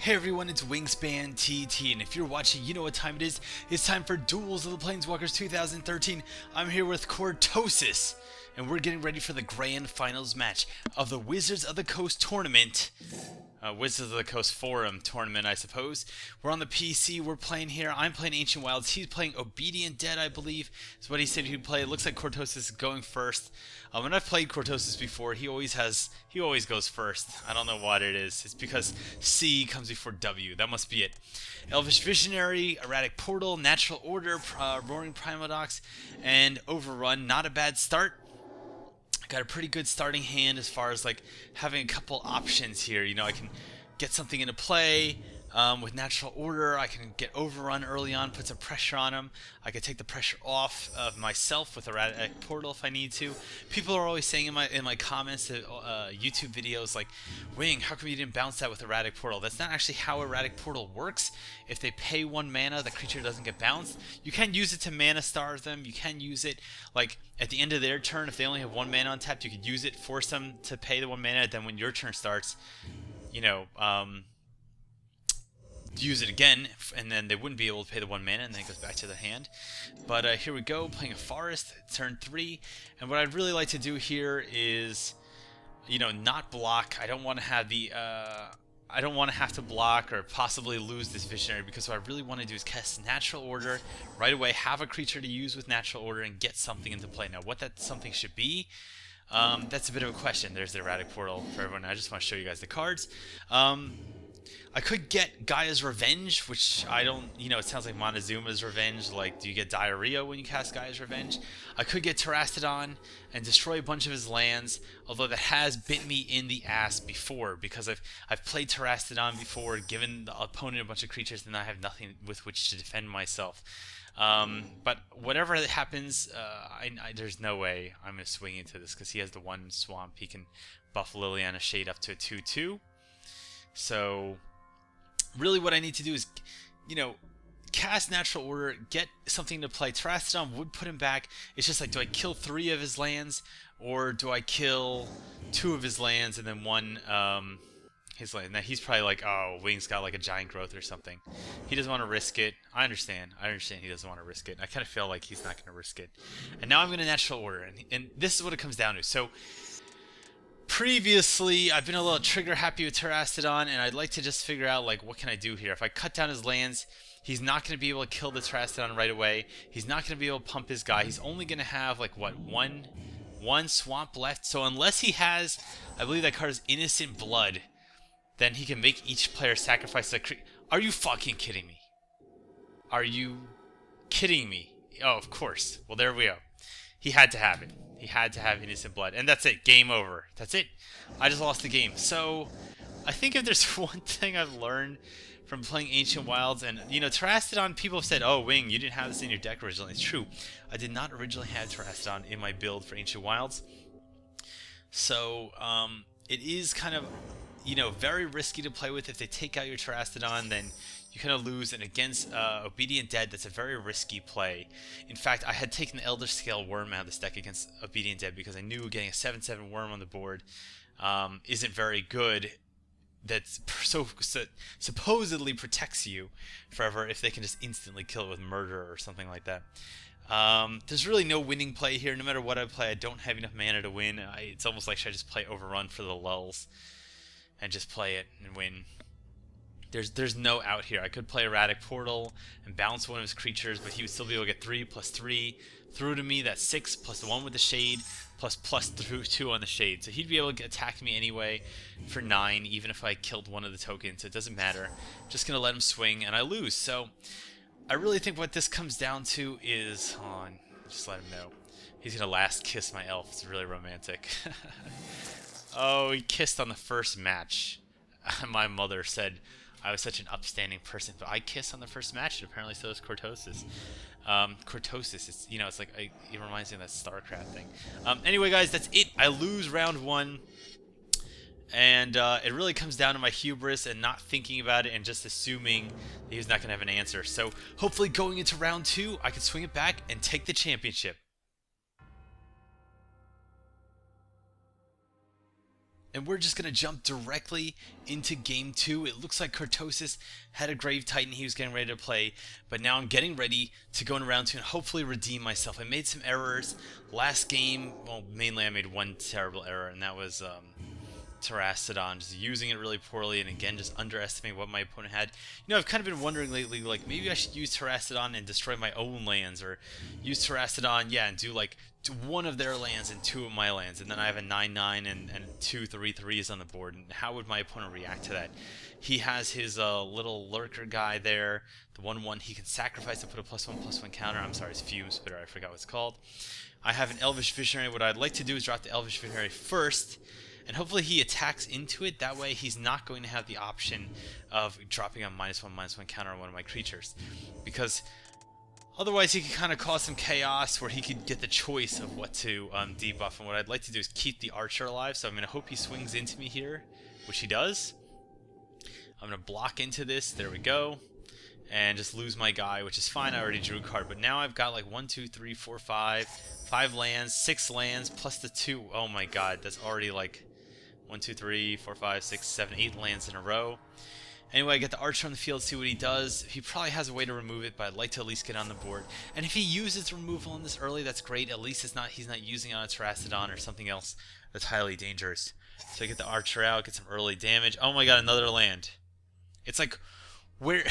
Hey everyone, it's Wingspan TT, and if you're watching, you know what time it is. It's time for Duels of the Planeswalkers 2013. I'm here with Cortosis, and we're getting ready for the grand finals match of the Wizards of the Coast tournament. Wizards of the Coast Forum tournament, I suppose. We're on the PC, we're playing here. I'm playing Ancient Wilds, he's playing Obedient Dead, I believe, is what he said he'd play. It looks like Cortosis is going first. When I've played Cortosis before, he always goes first. I don't know what it is. It's because C comes before W. That must be it. Elvish Visionary, Erratic Portal, Natural Order, Roaring Primodox, and Overrun. Not a bad start. Got a pretty good starting hand as far as like having a couple options here. You know, I can get something into play with Natural Order. I can get Overrun early on, put some pressure on him. I can take the pressure off of myself with Erratic Portal if I need to. People are always saying in my comments to YouTube videos like, Wing, how come you didn't bounce that with Erratic Portal? That's not actually how Erratic Portal works. If they pay 1 mana, the creature doesn't get bounced. You can use it to mana star them. You can use it like at the end of their turn. If they only have 1 mana on tap, you could use it, force them to pay the 1 mana. Then when your turn starts, you know, use it again, and then they wouldn't be able to pay the 1 mana, and then it goes back to the hand. But here we go, playing a Forest, turn 3, and what I'd really like to do here is, you know, not block. I don't want to have the, I don't want to have to block or possibly lose this Visionary, because what I really want to do is cast Natural Order right away, have a creature to use with Natural Order, and get something into play. Now, what that something should be, that's a bit of a question. There's the Erratic Portal for everyone. I just want to show you guys the cards. I could get Gaia's Revenge, which I don't, you know, it sounds like Montezuma's Revenge. Like, do you get diarrhea when you cast Gaia's Revenge? I could get Terastodon and destroy a bunch of his lands, although that has bit me in the ass before, because I've played Terastodon before, given the opponent a bunch of creatures, and I have nothing with which to defend myself. But whatever happens, there's no way I'm going to swing into this, because he has the 1 swamp. He can buff Liliana Shade up to a 2/2. So really what I need to do is, you know, cast Natural Order, get something to play. Terastodon would put him back. It's just like, do I kill 3 of his lands, or do I kill 2 of his lands and then 1 his land? Now he's probably like, oh, Wing's got like a Giant Growth or something. He doesn't want to risk it. I understand he doesn't want to risk it. I kind of feel like he's not going to risk it. And now I'm going to Natural Order, and this is what it comes down to. So previously, I've been a little trigger happy with Terastodon, and I'd like to just figure out, like, what can I do here? If I cut down his lands, he's not going to be able to kill the Terastodon right away. He's not going to be able to pump his guy. He's only going to have, like, what, one swamp left? So unless he has, I believe that card is Innocent Blood, then he can make each player sacrifice a creature. Are you fucking kidding me? Are you kidding me? Oh, of course. Well, there we go. He had to have it. He had to have Innocent Blood. And that's it. Game over. That's it. I just lost the game. So, I think if there's one thing I've learned from playing Ancient Wilds, and, you know, Terastodon, people have said, oh, Wing, you didn't have this in your deck originally. It's true. I did not originally have Terastodon in my build for Ancient Wilds. So, it is kind of, you know, very risky to play with. If they take out your Terastodon, then you kind of lose, and against Obedient Dead, that's a very risky play. In fact, I had taken the Elder Scale Worm out of this deck against Obedient Dead because I knew getting a 7/7 Worm on the board isn't very good. That supposedly protects you forever if they can just instantly kill it with Murder or something like that. There's really no winning play here. No matter what I play, I don't have enough mana to win. It's almost like should I just play Overrun for the lulz and just play it and win. There's no out here. I could play Erratic Portal and bounce one of his creatures, but he would still be able to get 3/3 through to me. That's 6 plus the 1 with the Shade plus +2 on the Shade. So he'd be able to attack me anyway for 9, even if I killed one of the tokens. So it doesn't matter. Just gonna let him swing, and I lose. So I really think what this comes down to is, hold on, just let him know. He's gonna last kiss my elf. It's really romantic. Oh, he kissed on the first match. My mother said I was such an upstanding person, but I kissed on the first match, and apparently so does Cortosis. Cortosis, it's, you know, it's like, it reminds me of that StarCraft thing. Anyway, guys, that's it. I lose round 1, and it really comes down to my hubris and not thinking about it and just assuming that he was not going to have an answer. So hopefully going into round 2, I can swing it back and take the championship. And we're just going to jump directly into game 2. It looks like Cortosis had a Grave Titan he was getting ready to play, but now I'm getting ready to go in round 2 and hopefully redeem myself. I made some errors last game. Well, mainly I made one terrible error, and that was Terrastodon, just using it really poorly, and again, just underestimating what my opponent had. You know, I've kind of been wondering lately, like, maybe I should use Terrastodon and destroy my own lands, or use Terrastodon, yeah, and do, like, one of their lands and 2 of my lands, and then I have a 9/9 and 2 3/3s on the board, and how would my opponent react to that? He has his little lurker guy there, the 1/1 he can sacrifice to put a +1/+1 counter. I'm sorry, it's Fume Spitter, I forgot what it's called. I have an Elvish Visionary. What I'd like to do is drop the Elvish Visionary first, and hopefully he attacks into it. That way he's not going to have the option of dropping a -1/-1 counter on one of my creatures, because otherwise he could kind of cause some chaos where he could get the choice of what to debuff. And what I'd like to do is keep the Archer alive, so I'm going to hope he swings into me here, which he does. I'm going to block into this, there we go, and just lose my guy, which is fine. I already drew a card, but now I've got like 1, 2, 3, 4, 5 lands, 6 lands, plus the 2. Oh my god, that's already like 1, 2, 3, 4, 5, 6, 7, 8 lands in a row. Anyway, I get the Archer on the field, see what he does. He probably has a way to remove it, but I'd like to at least get on the board. And if he uses removal on this early, that's great. At least he's not using it on a Terrastodon or something else that's highly dangerous. So I get the Archer out, get some early damage. Oh my god, another land. It's like, where...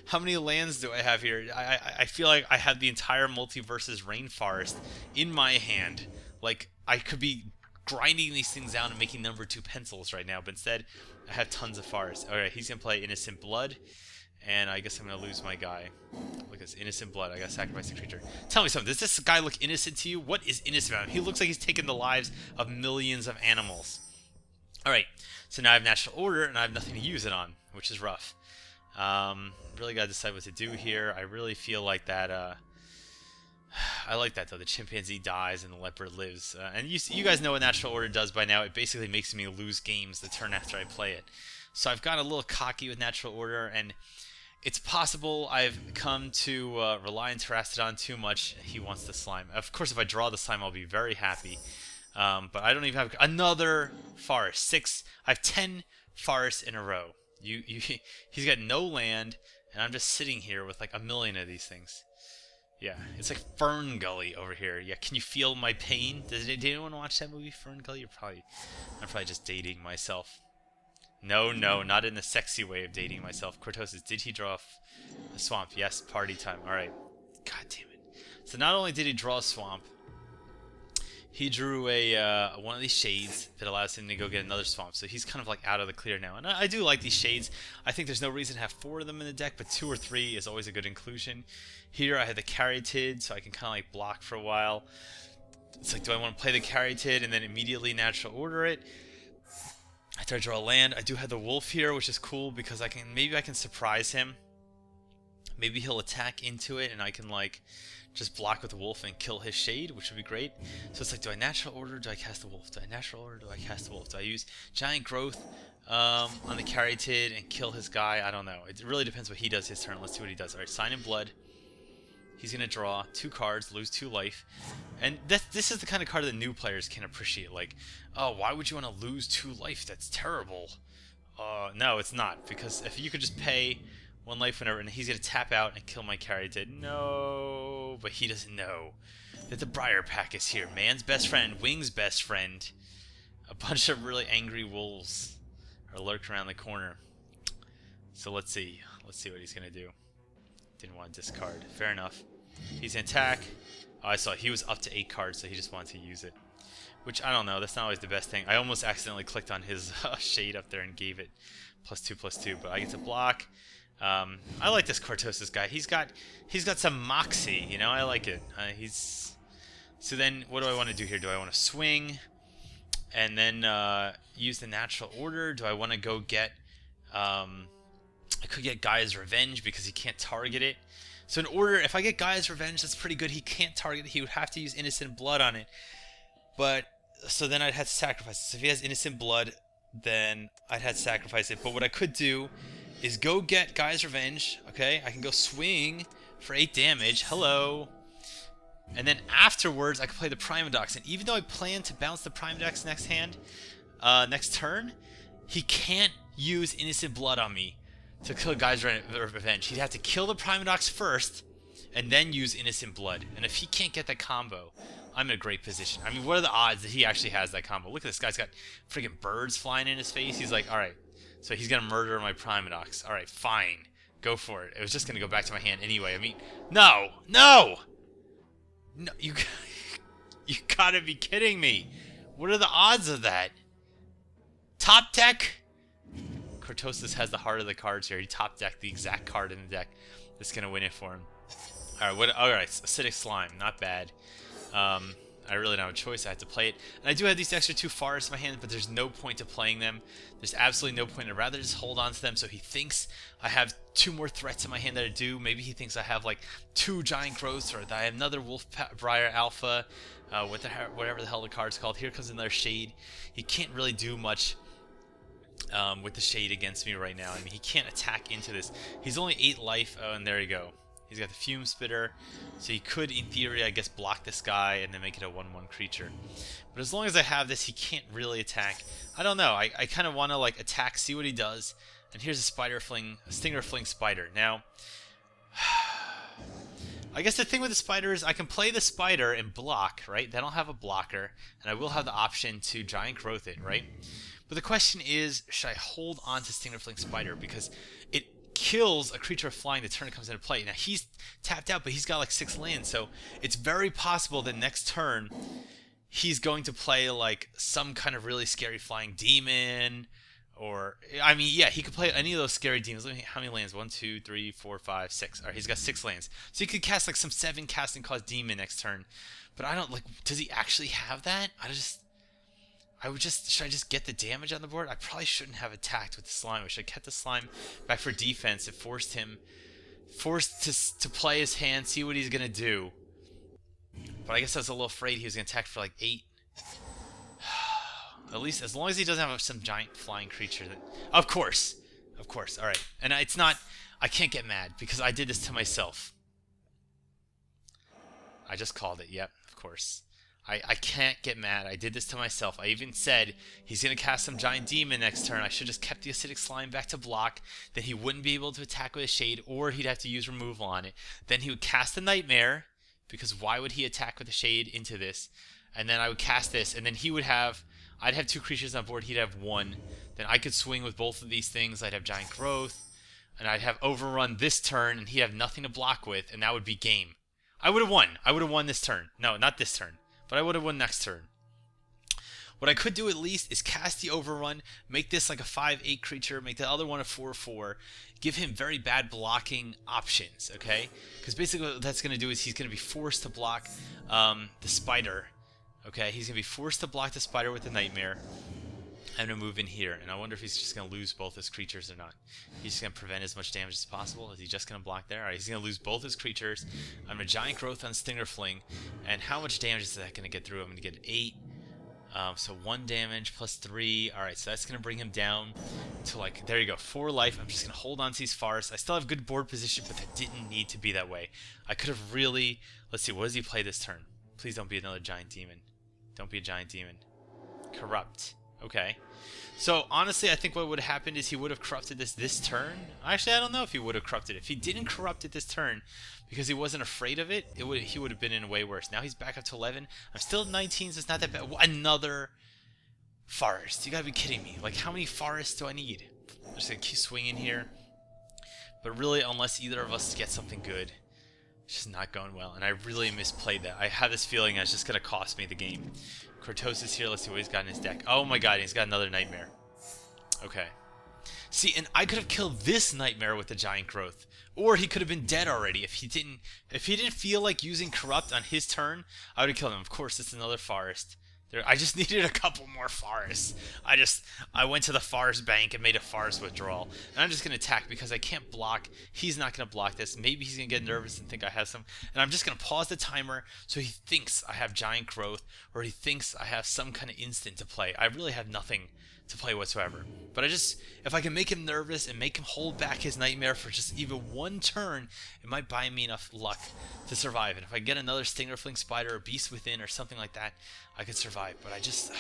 how many lands do I have here? I feel like I have the entire Multiverse's Rainforest in my hand. Like, I could be grinding these things out and making number 2 pencils right now, but instead I have tons of forests. Alright, he's gonna play Innocent Blood, and I guess I'm gonna lose my guy. Look at this, Innocent Blood. I gotta sacrifice the creature. Tell me something, does this guy look innocent to you? What is innocent about him? He looks like he's taken the lives of millions of animals. Alright, so now I have Natural Order, and I have nothing to use it on, which is rough. Really gotta decide what to do here. I really feel like that, I like that though. The chimpanzee dies and the leopard lives. And you guys know what Natural Order does by now. It basically makes me lose games the turn after I play it. So I've got a little cocky with Natural Order, and it's possible I've come to rely on Terrastodon too much. He wants the slime. Of course, if I draw the slime, I'll be very happy. But I don't even have another forest. 6. I have 10 forests in a row. He's got no land, and I'm just sitting here with like a million of these things. Yeah, it's like Fern Gully over here. Yeah, can you feel my pain? Did anyone watch that movie, Fern Gully? I'm probably just dating myself. No, not in the sexy way of dating myself. Cortosis, did he draw a swamp? Yes, party time. Alright. God damn it. So not only did he draw a swamp, he drew a one of these shades that allows him to go get another swamp. So he's kind of like out of the clear now. And I do like these shades. I think there's no reason to have 4 of them in the deck, but 2 or 3 is always a good inclusion. Here I had the Caryatid, so I can kind of like block for a while. It's like, do I want to play the Caryatid and then immediately Natural Order it? After I draw a land, I do have the Wolf here, which is cool because maybe I can surprise him. Maybe he'll attack into it and I can like just block with the Wolf and kill his shade, which would be great. So it's like, do I Natural Order, do I cast the Wolf? Do I Natural Order, do I cast the Wolf? Do I use Giant Growth on the Caryatid and kill his guy? I don't know. It really depends what he does his turn. Let's see what he does. Alright, Sign in Blood. He's going to draw 2 cards, lose 2 life. And this is the kind of card that new players can appreciate. Like, oh, why would you want to lose 2 life? That's terrible. No, it's not. Because if you could just pay 1 life whenever, and he's going to tap out and kill my Caryatid. No, but he doesn't know that the Briar Pack is here. Man's best friend, Wing's best friend. A bunch of really angry wolves are lurked around the corner. So let's see. Let's see what he's going to do. Didn't want to discard. Fair enough. He's in attack. Oh, I saw he was up to 8 cards, so he just wanted to use it. Which, I don't know. That's not always the best thing. I almost accidentally clicked on his shade up there and gave it +2/+2, but I get to block. I like this Cortosis guy. He's got some moxie, you know. I like it. So then, what do I want to do here? Do I want to swing and then use the Natural Order? Do I want to go get? I could get Gaia's Revenge because he can't target it. So in order, if I get Gaia's Revenge, that's pretty good. He can't target it. He would have to use Innocent Blood on it. But so then I'd have to sacrifice it. So if he has Innocent Blood, then I'd have to sacrifice it. But what I could do is go get Gaia's Revenge. Okay, I can go swing for 8 damage. Hello. And then afterwards, I can play the Primodox. And even though I plan to bounce the Primodox next hand, next turn, he can't use Innocent Blood on me to kill Guy's Revenge. He'd have to kill the Primodox first, and then use Innocent Blood. And if he can't get that combo, I'm in a great position. I mean, what are the odds that he actually has that combo? Look at this guy's got freaking birds flying in his face. He's like, alright, so he's going to murder my Primodox. Alright, fine. Go for it. It was just going to go back to my hand anyway. I mean, no! No! No, you gotta be kidding me. What are the odds of that? Top deck? Cortosis has the heart of the cards here. He top decked the exact card in the deck that's going to win it for him. Alright, Acidic Slime. Not bad. I really don't have a choice. I have to play it. And I do have these extra 2 forests in my hand, but there's no point to playing them. There's absolutely no point. I'd rather just hold on to them. So he thinks I have 2 more threats in my hand that I do. Maybe he thinks I have like 2 Giant Growths, or that I have another Wolfbriar Alpha, whatever the hell the card's called. Here comes another Shade. He can't really do much with the Shade against me right now. I mean, he can't attack into this. He's only 8 life. Oh, and there you go. He's got the Fume Spitter, so he could, in theory, I guess, block this guy and then make it a 1/1 creature. But as long as I have this, he can't really attack. I don't know. I kind of want to like attack, see what he does. And here's a Stinger Fling Spider. Now, I guess the thing with the Spider is I can play the Spider and block, right? Then I'll have a blocker, and I will have the option to Giant Growth it, right? But the question is, should I hold on to Stinger Fling Spider? Because it kills a creature of flying the turn it comes into play. Now he's tapped out, but he's got like 6 lands, so it's very possible that next turn he's going to play like some kind of really scary flying demon, or I mean, yeah, he could play any of those scary demons. Let me, how many lands? 1, 2, 3, 4, 5, 6. All right, he's got 6 lands, so he could cast like some 7 casting cost demon next turn. But I don't like. Does he actually have that? Should I just get the damage on the board? I probably shouldn't have attacked with the slime. I should have kept the slime back for defense. It forced to play his hand, see what he's going to do. But I guess I was a little afraid he was going to attack for like 8. At least, as long as he doesn't have some giant flying creature. Of course. Alright. And it's not, I can't get mad because I did this to myself. I just called it. Yep, of course. I can't get mad. I did this to myself. I even said he's going to cast some giant demon next turn. I should have just kept the Acidic Slime back to block. Then he wouldn't be able to attack with a Shade, or he'd have to use removal on it. Then he would cast a Nightmare, because why would he attack with a Shade into this? And then I would cast this, and then I'd have 2 creatures on board. He'd have 1. Then I could swing with both of these things. I'd have Giant Growth, and I'd have Overrun this turn, and he'd have nothing to block with, and that would be game. I would have won. I would have won this turn. No, not this turn. But I would have won next turn. What I could do at least is cast the Overrun, make this like a 5/8 creature, make the other one a 4/4, give him very bad blocking options, okay? Because basically what that's going to do is he's going to be forced to block the Spider, okay? He's going to be forced to block the Spider with the Nightmare. I'm going to move in here, and I wonder if he's just going to lose both his creatures or not. He's just going to prevent as much damage as possible. Is he just going to block there? All right, he's going to lose both his creatures. I'm going to Giant Growth on Stinger Fling, and how much damage is that going to get through? I'm going to get 8. So 1 damage plus 3. All right, so that's going to bring him down to like, there you go, 4 life. I'm just going to hold on to these forests. I still have good board position, but that didn't need to be that way. I could have really, let's see, what does he play this turn? Please don't be another Giant Demon. Don't be a Giant Demon. Corrupt. Okay. So, honestly, I think what would have happened is he would have corrupted this turn. Actually, I don't know if he would have corrupted it. If he didn't corrupt it this turn because he wasn't afraid of it, he would have been in way worse. Now he's back up to 11. I'm still at 19, so it's not that bad. Another forest. You gotta be kidding me. Like, how many forests do I need? I'm just gonna keep swinging here. But really, unless either of us get something good, it's just not going well. And I really misplayed that. I have this feeling it's just gonna cost me the game. Cortosis here. Let's see what he's got in his deck. Oh my god, he's got another Nightmare. Okay. See, and I could have killed this Nightmare with the Giant Growth. Or he could have been dead already if he didn't feel like using Corrupt on his turn. I would have killed him. Of course, it's another forest. I just needed a couple more forests. I went to the forest bank and made a forest withdrawal. And I'm just going to attack because I can't block. He's not going to block this. Maybe he's going to get nervous and think I have some. And I'm just going to pause the timer so he thinks I have Giant Growth or he thinks I have some kind of instant to play. I really have nothing to play whatsoever. But if I can make him nervous and make him hold back his Nightmare for just even one turn, it might buy me enough luck to survive. And if I get another Stinger Fling Spider or Beast Within or something like that, I could survive. But I'm just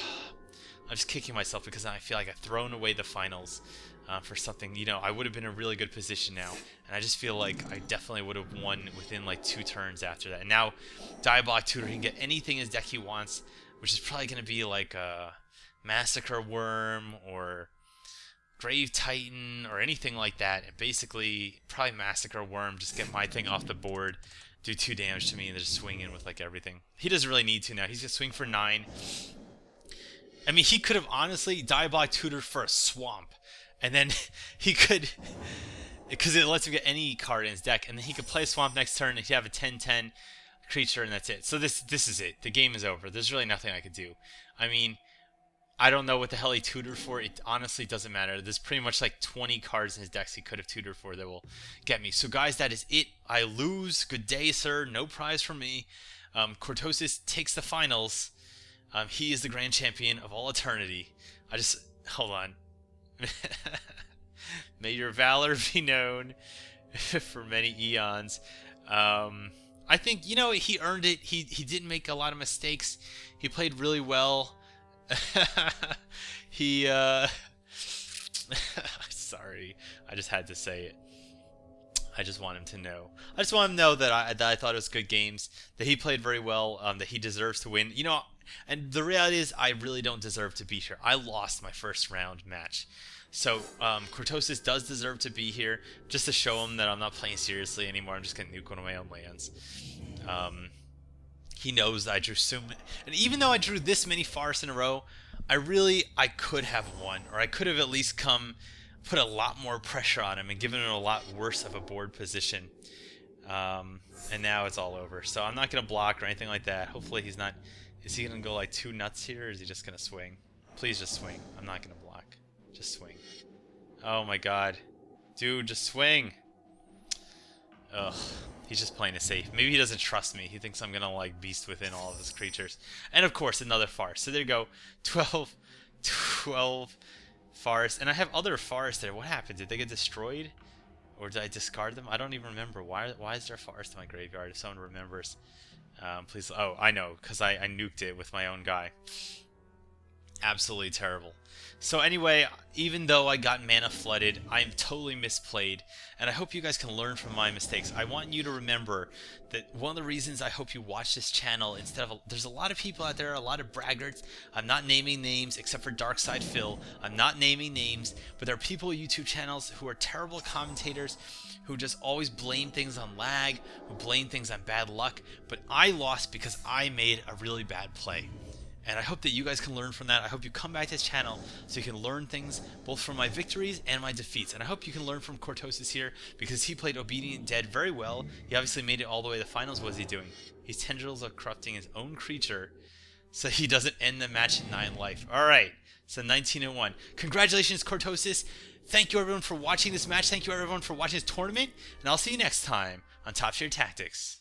kicking myself because I feel like I've thrown away the finals for something. You know, I would have been in a really good position now. And I just feel like I definitely would have won within like 2 turns after that. And now, Diabolic Tutor, he can get anything his deck he wants, which is probably going to be like a Massacre Worm or Grave Titan or anything like that. And basically, probably Massacre Worm, just get my thing off the board, do 2 damage to me, and then just swing in with like everything. He doesn't really need to now. He's going to swing for 9. I mean, he could have honestly Diabolic Tutored for a Swamp. And then he could, because it lets him get any card in his deck, and then he could play Swamp next turn, and he'd have a 10/10 creature, and that's it. So this is it. The game is over. There's really nothing I could do. I mean, I don't know what the hell he tutored for. It honestly doesn't matter. There's pretty much like 20 cards in his decks he could have tutored for that will get me. So guys, that is it. I lose. Good day, sir. No prize for me. Cortosis takes the finals. He is the grand champion of all eternity. Hold on. May your valor be known for many eons. I think, you know, he earned it. He didn't make a lot of mistakes. He played really well. Sorry, I just had to say it. I just want him to know. I just want him to know that I thought it was good games, that he played very well, that he deserves to win. You know, and the reality is I really don't deserve to be here. I lost my first round match. So Cortosis does deserve to be here, just to show him that I'm not playing seriously anymore. I'm just going to nuke one of my own lands. He knows I drew so many, and even though I drew this many forests in a row, I could have won, or I could have at least put a lot more pressure on him and given him a lot worse of a board position. And now it's all over. So I'm not going to block or anything like that. Hopefully he's not. Is he going to go like 2 nuts here, or is he just going to swing? Please just swing. I'm not going to block. Just swing. Oh my god. Dude, just swing. Ugh. He's just playing it safe. Maybe he doesn't trust me. He thinks I'm going to like Beast Within all of his creatures. And of course, another farce. So there you go. 12 forests. And I have other forests there. What happened? Did they get destroyed? Or did I discard them? I don't even remember. Why is there a forest in my graveyard? If someone remembers, please. Oh, I know. Because I nuked it with my own guy. Absolutely terrible. So anyway, even though I got mana flooded, I'm totally misplayed, and I hope you guys can learn from my mistakes. I want you to remember that one of the reasons I hope you watch this channel instead of there's a lot of people out there, a lot of braggarts. I'm not naming names except for Darkside Phil. I'm not naming names, but there are people on YouTube channels who are terrible commentators who just always blame things on lag, who blame things on bad luck, but I lost because I made a really bad play. And I hope that you guys can learn from that. I hope you come back to this channel so you can learn things both from my victories and my defeats. And I hope you can learn from Cortosis here because he played Obedient Dead very well. He obviously made it all the way to the finals. What is he doing? He's Tendrils of corrupting his own creature so he doesn't end the match in 9 life. Alright, so 19-1. Congratulations, Cortosis. Thank you everyone for watching this match. Thank you everyone for watching this tournament. And I'll see you next time on Top Tier Tactics.